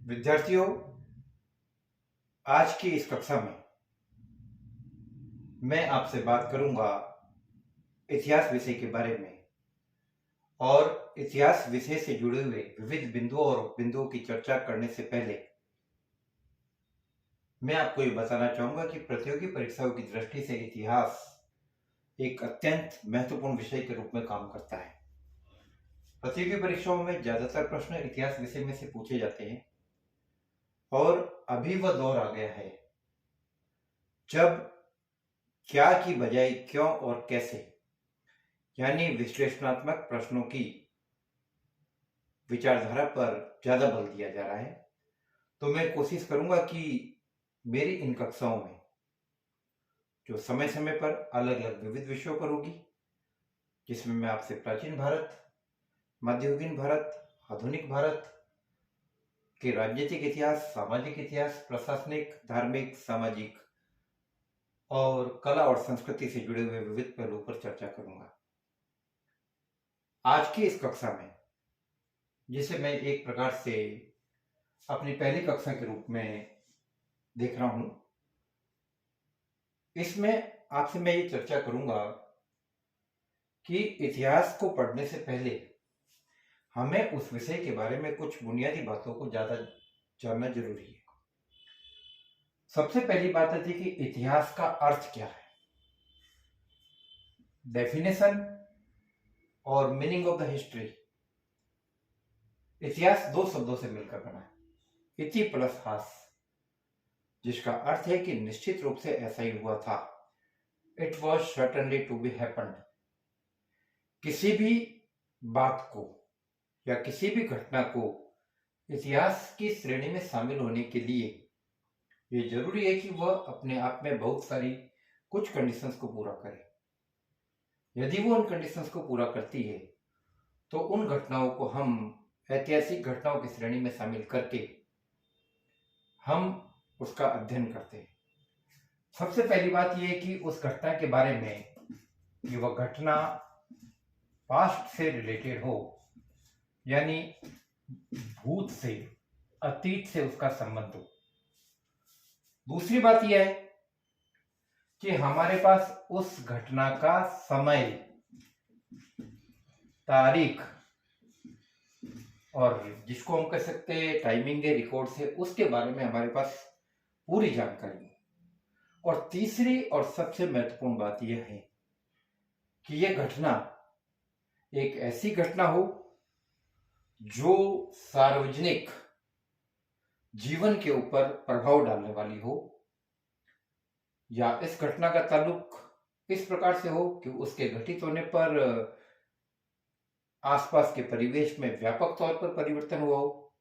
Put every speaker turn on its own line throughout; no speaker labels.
विद्यार्थियों, आज की इस कक्षा में मैं आपसे बात करूंगा इतिहास विषय के बारे में। और इतिहास विषय से जुड़े हुए विविध बिंदुओं और उपबिंदुओं की चर्चा करने से पहले मैं आपको ये बताना चाहूंगा कि प्रतियोगी परीक्षाओं की दृष्टि से इतिहास एक अत्यंत महत्वपूर्ण विषय के रूप में काम करता है। प्रतियोगी परीक्षाओं में ज्यादातर प्रश्न इतिहास विषय में से पूछे जाते हैं और अभी वह दौर आ गया है जब क्या की बजाय क्यों और कैसे यानी विश्लेषणात्मक प्रश्नों की विचारधारा पर ज्यादा बल दिया जा रहा है। तो मैं कोशिश करूंगा कि मेरी इन कक्षाओं में जो समय समय पर अलग अलग विविध विषयों पर होगी, जिसमें मैं आपसे प्राचीन भारत, मध्ययुगीन भारत, आधुनिक भारत के राजनीतिक इतिहास, सामाजिक इतिहास, प्रशासनिक, धार्मिक, सामाजिक और कला और संस्कृति से जुड़े हुए विविध पहलुओं पर चर्चा करूंगा। आज की इस कक्षा में, जिसे मैं एक प्रकार से अपनी पहली कक्षा के रूप में देख रहा हूं, इसमें आपसे मैं ये चर्चा करूंगा कि इतिहास को पढ़ने से पहले हमें उस विषय के बारे में कुछ बुनियादी बातों को ज्यादा जानना जरूरी है। सबसे पहली बात है कि इतिहास का अर्थ क्या है। डेफिनेशन और मीनिंग ऑफ द हिस्ट्री। इतिहास दो शब्दों से मिलकर बना है, इति प्लस हास, जिसका अर्थ है कि निश्चित रूप से ऐसा ही हुआ था। It was certainly to be happened. किसी भी बात को या किसी भी घटना को इतिहास की श्रेणी में शामिल होने के लिए ये जरूरी है कि वह अपने आप में बहुत सारी कुछ कंडीशंस को पूरा करे। यदि वो उन कंडीशंस को पूरा करती है तो उन घटनाओं को हम ऐतिहासिक घटनाओं की श्रेणी में शामिल करके हम उसका अध्ययन करते हैं। सबसे पहली बात यह है कि उस घटना के बारे में कि वह घटना पास्ट से रिलेटेड हो, यानी भूत से, अतीत से उसका संबंध हो। दूसरी बात यह है कि हमारे पास उस घटना का समय, तारीख और जिसको हम कह सकते हैं टाइमिंग के रिकॉर्ड से, उसके बारे में हमारे पास पूरी जानकारी है। और तीसरी और सबसे महत्वपूर्ण बात यह है कि यह घटना एक ऐसी घटना हो जो सार्वजनिक जीवन के ऊपर प्रभाव डालने वाली हो, या इस घटना का ताल्लुक इस प्रकार से हो कि उसके घटित होने पर आसपास के परिवेश में व्यापक तौर पर परिवर्तन हुआ हो।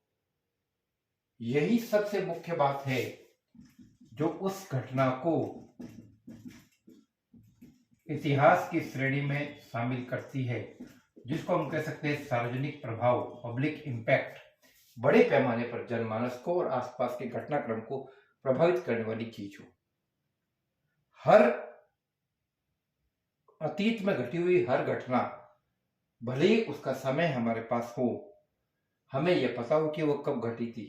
यही सबसे मुख्य बात है जो उस घटना को इतिहास की श्रेणी में शामिल करती है, जिसको हम कह सकते हैं सार्वजनिक प्रभाव, पब्लिक इंपैक्ट, बड़े पैमाने पर जनमानस को और आसपास के घटनाक्रम को प्रभावित करने वाली चीज हो। हर अतीत में घटी हुई हर घटना, भले ही उसका समय हमारे पास हो, हमें यह पता हो कि वह कब घटी थी,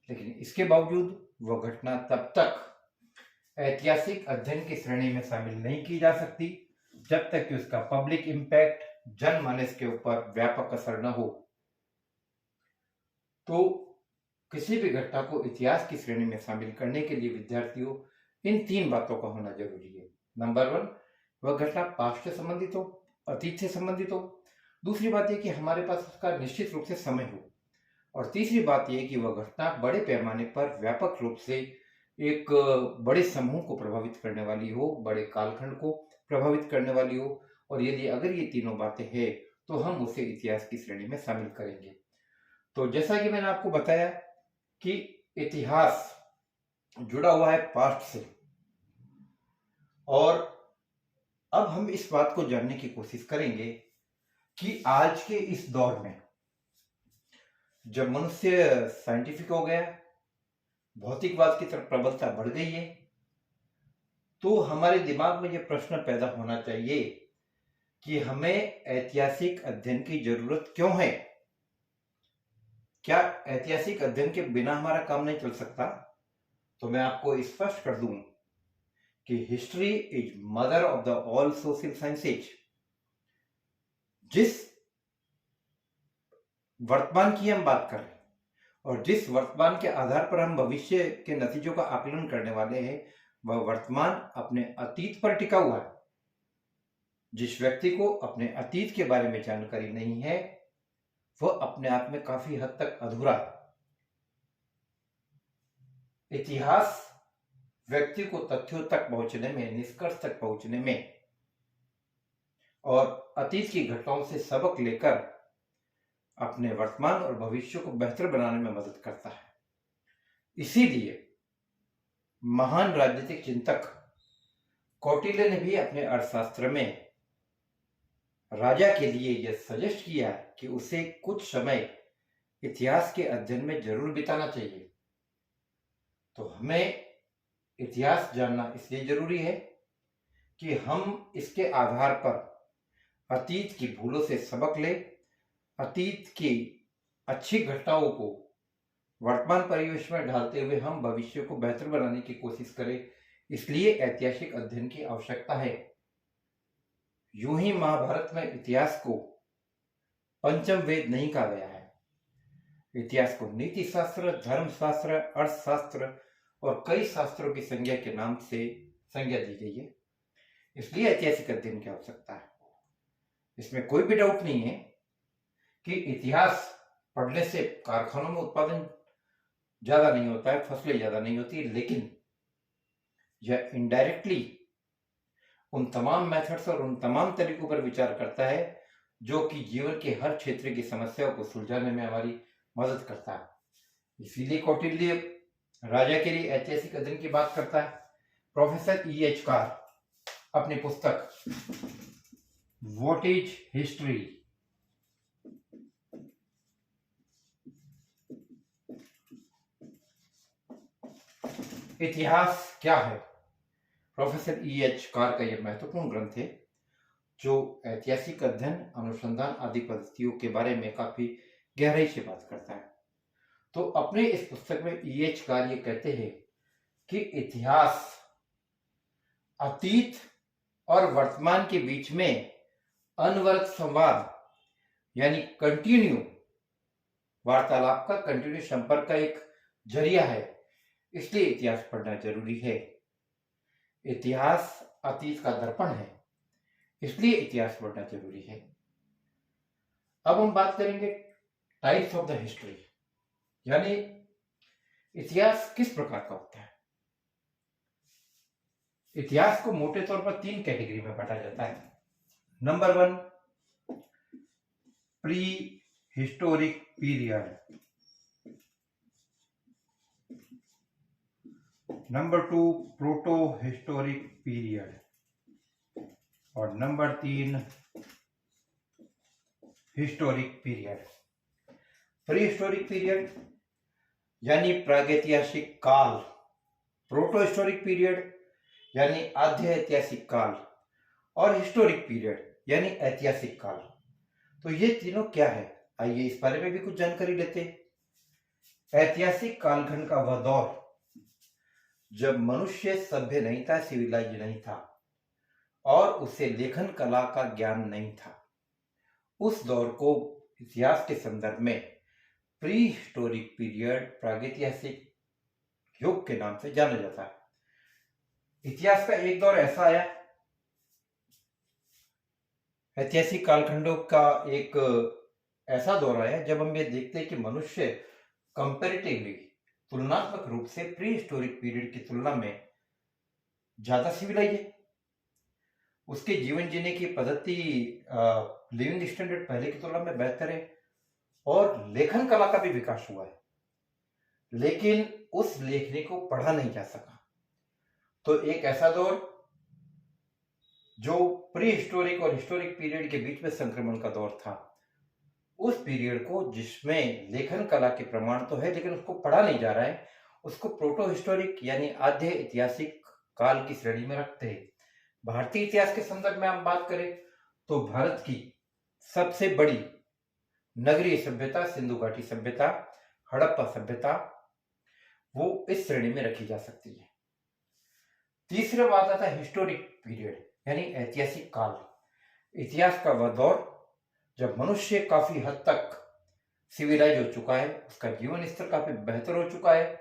लेकिन इसके बावजूद वह घटना तब तक ऐतिहासिक अध्ययन की श्रेणी में शामिल नहीं की जा सकती जब तक कि उसका पब्लिक इंपैक्ट, जनमानस के ऊपर व्यापक असर न हो। तो किसी भी घटना को इतिहास की श्रेणी में शामिल करने के लिए विद्यार्थियों इन तीन बातों का होना जरूरी है। नंबर 1, वह घटना पास्ट से संबंधित हो, अतीत से संबंधित हो। दूसरी बात यह कि हमारे पास उसका निश्चित रूप से समय हो। और तीसरी बात यह कि वह घटना बड़े पैमाने पर व्यापक रूप से एक बड़े समूह को प्रभावित करने वाली हो, बड़े कालखंड को प्रभावित करने वाली हो। और यदि अगर ये तीनों बातें हैं तो हम उसे इतिहास की श्रेणी में शामिल करेंगे। तो जैसा कि मैंने आपको बताया कि इतिहास जुड़ा हुआ है पास्ट से, और अब हम इस बात को जानने की कोशिश करेंगे कि आज के इस दौर में जब मनुष्य साइंटिफिक हो गया, भौतिकवाद की तरफ प्रबलता बढ़ गई है, तो हमारे दिमाग में यह प्रश्न पैदा होना चाहिए कि हमें ऐतिहासिक अध्ययन की जरूरत क्यों है। क्या ऐतिहासिक अध्ययन के बिना हमारा काम नहीं चल सकता? तो मैं आपको स्पष्ट कर दूं कि history is mother of the all social sciences. जिस वर्तमान की हम बात कर रहे हैं और जिस वर्तमान के आधार पर हम भविष्य के नतीजों का आकलन करने वाले हैं, वह वर्तमान अपने अतीत पर टिका हुआ है। जिस व्यक्ति को अपने अतीत के बारे में जानकारी नहीं है, वह अपने आप में काफी हद तक अधूरा है। इतिहास व्यक्ति को तथ्यों तक पहुंचने में, निष्कर्ष तक पहुंचने में और अतीत की घटनाओं से सबक लेकर अपने वर्तमान और भविष्य को बेहतर बनाने में मदद करता है। इसीलिए महान राजनीतिक चिंतक कौटिल्य ने भी अपने अर्थशास्त्र में राजा के लिए यह सजेस्ट किया कि उसे कुछ समय इतिहास के अध्ययन में जरूर बिताना चाहिए। तो हमें इतिहास जानना इसलिए जरूरी है कि हम इसके आधार पर अतीत की भूलों से सबक लें, अतीत की अच्छी घटनाओं को वर्तमान परिवेश में ढालते हुए हम भविष्य को बेहतर बनाने की कोशिश करें। इसलिए ऐतिहासिक अध्ययन की आवश्यकता है। यूं ही महाभारत में इतिहास को पंचम वेद नहीं कहा गया है। इतिहास को नीति शास्त्र, धर्मशास्त्र, अर्थशास्त्र और कई शास्त्रों की संज्ञा के नाम से संज्ञा दी गई है। इसलिए ऐतिहासिक अध्ययन की आवश्यकता है। इसमें कोई भी डाउट नहीं है कि इतिहास पढ़ने से कारखानों में उत्पादन ज्यादा नहीं होता है, फसलें ज्यादा नहीं होती, लेकिन यह इनडायरेक्टली उन तमाम मेथड्स और उन तमाम तरीकों पर विचार करता है जो कि जीवन के हर क्षेत्र की समस्याओं को सुलझाने में हमारी मदद करता है। इसीलिए कौटिल्य राजा के लिए ऐतिहासिक अध्ययन की बात करता है। Professor E.H. कार अपनी पुस्तक व्हाट इज हिस्ट्री इतिहास क्या है, प्रोफेसर E.H. कार का यह महत्वपूर्ण ग्रंथ है जो ऐतिहासिक अध्ययन, अनुसंधान आदि पद्धतियों के बारे में काफी गहराई से बात करता है। तो अपने इस पुस्तक में E.H. कार ये कहते हैं कि इतिहास अतीत और वर्तमान के बीच में अनवरत संवाद यानी कंटिन्यू वार्तालाप का, कंटिन्यू संपर्क का एक जरिया है। इसलिए इतिहास पढ़ना जरूरी है। इतिहास अतीत का दर्पण है, इसलिए इतिहास पढ़ना जरूरी है। अब हम बात करेंगे टाइप्स ऑफ द हिस्ट्री, यानी इतिहास किस प्रकार का होता है। इतिहास को मोटे तौर पर 3 कैटेगरी में बांटा जाता है। Number 1 pre historic period, number 2 proto historic period और number 3 historic period. Pre historic period यानी प्रागैतिहासिक काल, प्रोटो हिस्टोरिक पीरियड यानी आद्य ऐतिहासिक काल और हिस्टोरिक पीरियड यानी ऐतिहासिक काल। तो ये तीनों क्या है, आइए इस बारे में भी कुछ जानकारी लेते हैं। ऐतिहासिक कालखंड का वह दौर जब मनुष्य सभ्य नहीं था, सिविलाइज नहीं था और उसे लेखन कला का ज्ञान नहीं था, उस दौर को इतिहास के संदर्भ में प्री हिस्टोरिक पीरियड, प्रागैतिहासिक युग के नाम से जाना जाता है। इतिहास का एक दौर ऐसा आया, ऐतिहासिक कालखंडों का एक ऐसा दौर आया जब हम ये देखते हैं कि मनुष्य कंपैरेटिवली, तुलनात्मक रूप से प्री हिस्टोरिक पीरियड की तुलना में ज्यादा सिविलाइज है। उसके जीवन जीने की पद्धति, लिविंग स्टैंडर्ड पहले की तुलना में बेहतर है और लेखन कला का भी विकास हुआ है, लेकिन उस लेखनी को पढ़ा नहीं जा सका। तो एक ऐसा दौर जो प्री हिस्टोरिक और हिस्टोरिक पीरियड के बीच में संक्रमण का दौर था, उस पीरियड को जिसमें लेखन कला के प्रमाण तो है लेकिन उसको पढ़ा नहीं जा रहा है, उसको प्रोटो हिस्टोरिक यानी आद्य ऐतिहासिक काल की श्रेणी में रखते हैं। भारतीय इतिहास के संदर्भ में हम बात करें तो भारत की सबसे बड़ी नगरीय सभ्यता, सिंधु घाटी सभ्यता, हड़प्पा सभ्यता, वो इस श्रेणी में रखी जा सकती है। तीसरा बात आता है हिस्टोरिक पीरियड, यानी ऐतिहासिक काल। इतिहास का वह दौर जब मनुष्य काफी हद तक सिविलाइज हो चुका है, उसका जीवन स्तर काफी बेहतर हो चुका है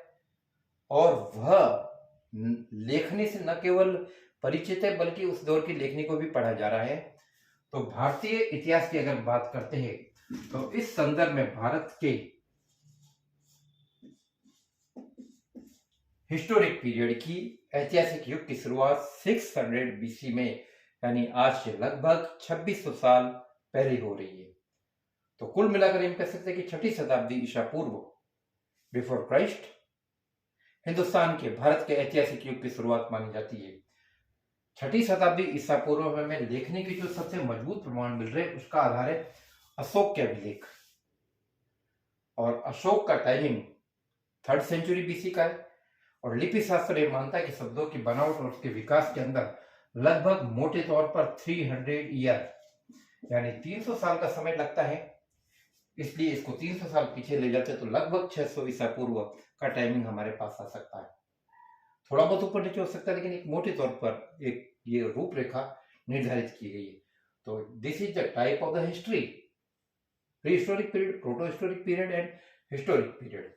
और वह लेखनी से न केवल परिचित है बल्कि उस दौर की लेखनी को भी पढ़ा जा रहा है। तो भारतीय इतिहास की अगर बात करते हैं तो इस संदर्भ में भारत के हिस्टोरिक पीरियड की ऐतिहासिक युग की शुरुआत 600 बीसी में, यानी आज से लगभग 2600 साल पहले हो रही है। तो कुल मिलाकर हम कह सकते हैं कि 6ठी शताब्दी ईसा पूर्व, बिफोर क्राइस्ट, हिंदुस्तान के भारत के ऐतिहासिक युग की शुरुआत मानी जाती है। 6ठी शताब्दी ईसा पूर्व में लेखने के जो सबसे मजबूत प्रमाण मिल रहे हैं उसका आधार है अशोक के अभिलेख। और अशोक का टाइमिंग 3rd सेंचुरी बीसी का है और लिपि शास्त्र ये मानता है कि शब्दों की बनावट और उसके विकास के अंदर लगभग मोटे तौर पर 300 ईयर यानी 300 साल का समय लगता है। इसलिए इसको 300 साल पीछे ले जाते तो लगभग 600 ईसा पूर्व का टाइमिंग हमारे पास आ सकता है। थोड़ा बहुत ऊपर नीचे हो सकता है लेकिन एक मोटे तौर पर एक ये रूपरेखा निर्धारित की गई है। तो this is the type of the history, pre historic period, proto historic period and historic period.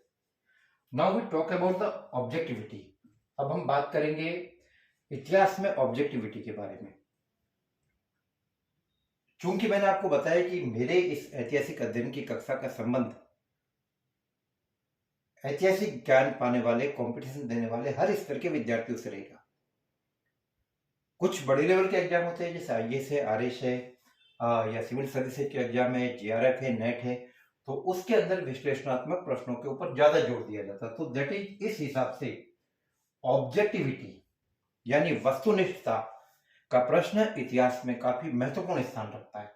Now we talk about the objectivity. अब हम बात करेंगे इतिहास में ऑब्जेक्टिविटी के बारे में। चूंकि मैंने आपको बताया कि मेरे इस ऐतिहासिक अध्ययन की कक्षा का संबंध ऐतिहासिक ज्ञान पाने वाले, कंपटीशन देने वाले हर स्तर के विद्यार्थियों से रहेगा। कुछ बड़े लेवल के एग्जाम होते हैं जैसे आईएएस है, आरएस है या सिविल सर्विसेज के एग्जाम है, जीआरएफ है, नेट है, तो उसके अंदर विश्लेषणात्मक प्रश्नों के ऊपर ज्यादा जोर दिया जाता है। तो दैट इज, इस हिसाब से ऑब्जेक्टिविटी यानी वस्तुनिष्ठता का प्रश्न इतिहास में काफी महत्वपूर्ण स्थान रखता है।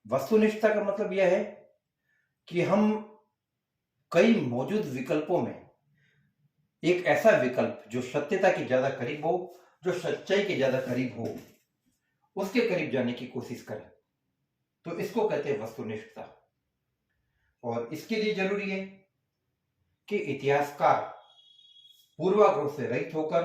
वस्तुनिष्ठता का मतलब यह है कि हम कई मौजूद विकल्पों में एक ऐसा विकल्प जो सत्यता के ज्यादा करीब हो, जो सच्चाई के ज्यादा करीब हो, उसके करीब जाने की कोशिश करें, तो इसको कहते हैं वस्तुनिष्ठता। और इसके लिए जरूरी है कि इतिहासकार पूर्वाग्रह से रहित होकर,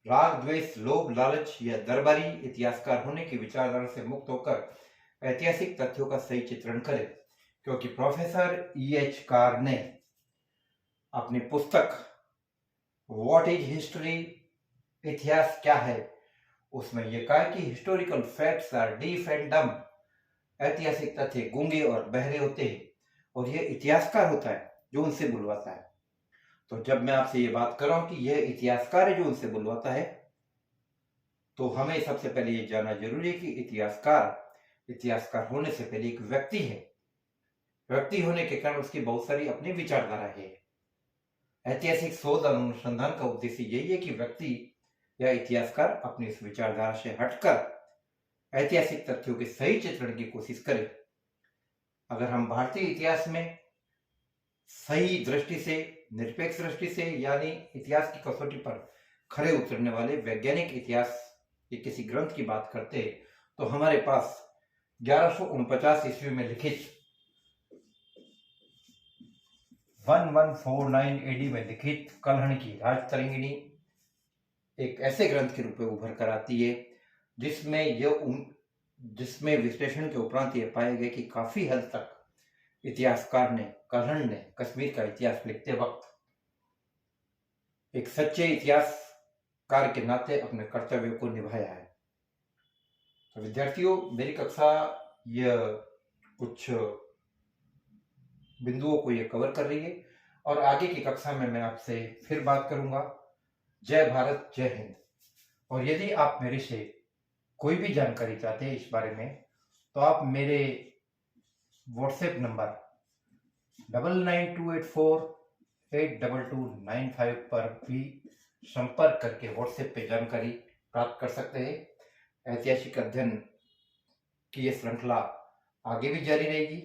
राग द्वेष, लोभ, लालच या दरबारी इतिहासकार होने की विचारधारा से मुक्त होकर ऐतिहासिक तथ्यों का सही चित्रण करें। क्योंकि प्रोफेसर E.H. कार ने अपनी पुस्तक व्हाट इज हिस्ट्री, इतिहास क्या है, उसमें यह कहा कि historical facts are deaf and dumb, ऐतिहासिक तथ्य गूंगे और बहरे होते हैं और यह इतिहासकार होता है जो उनसे बुलवाता है। तो जब मैं आपसे ये बात कर रहा हूं कि यह इतिहासकार है जो उनसे बुलवाता है, तो हमें सबसे पहले ये जानना जरूरी है कि इतिहासकार होने से पहले एक व्यक्ति है। व्यक्ति होने के कारण उसकी बहुत सारी अपनी विचारधारा है। ऐतिहासिक शोध और अनुसंधान का उद्देश्य यही है कि व्यक्ति या इतिहासकार अपनी इस विचारधारा से हटकर ऐतिहासिक तथ्यों के सही चित्रण की कोशिश करे। अगर हम भारतीय इतिहास में सही दृष्टि से, निरपेक्ष दृष्टि से, यानी इतिहास की कसौटी पर खरे उतरने वाले वैज्ञानिक इतिहास के किसी ग्रंथ की बात करते हैं तो हमारे पास 1149 ईस्वी में लिखित 1149 एडी में लिखित कल्हण की राजतरंगिणी एक ऐसे ग्रंथ के रूप में उभर कर आती है जिसमें विश्लेषण के उपरांत यह पाया गया कि काफी हद तक इतिहासकार ने, कल्हण ने कश्मीर का इतिहास लिखते वक्त एक सच्चे इतिहासकार के नाते अपने कर्तव्य को निभाया है। तो विद्यार्थियों, मेरी कक्षा यह कुछ बिंदुओं को यह कवर कर रही है और आगे की कक्षा में मैं आपसे फिर बात करूंगा। जय भारत, जय हिंद। और यदि आप मेरे से कोई भी जानकारी चाहते हैं इस बारे में तो आप मेरे व्हाट्सएप नंबर 9928482295 पर भी संपर्क करके व्हाट्सएप पे जानकारी प्राप्त कर सकते हैं। ऐतिहासिक अध्ययन की यह श्रृंखला आगे भी जारी रहेगी।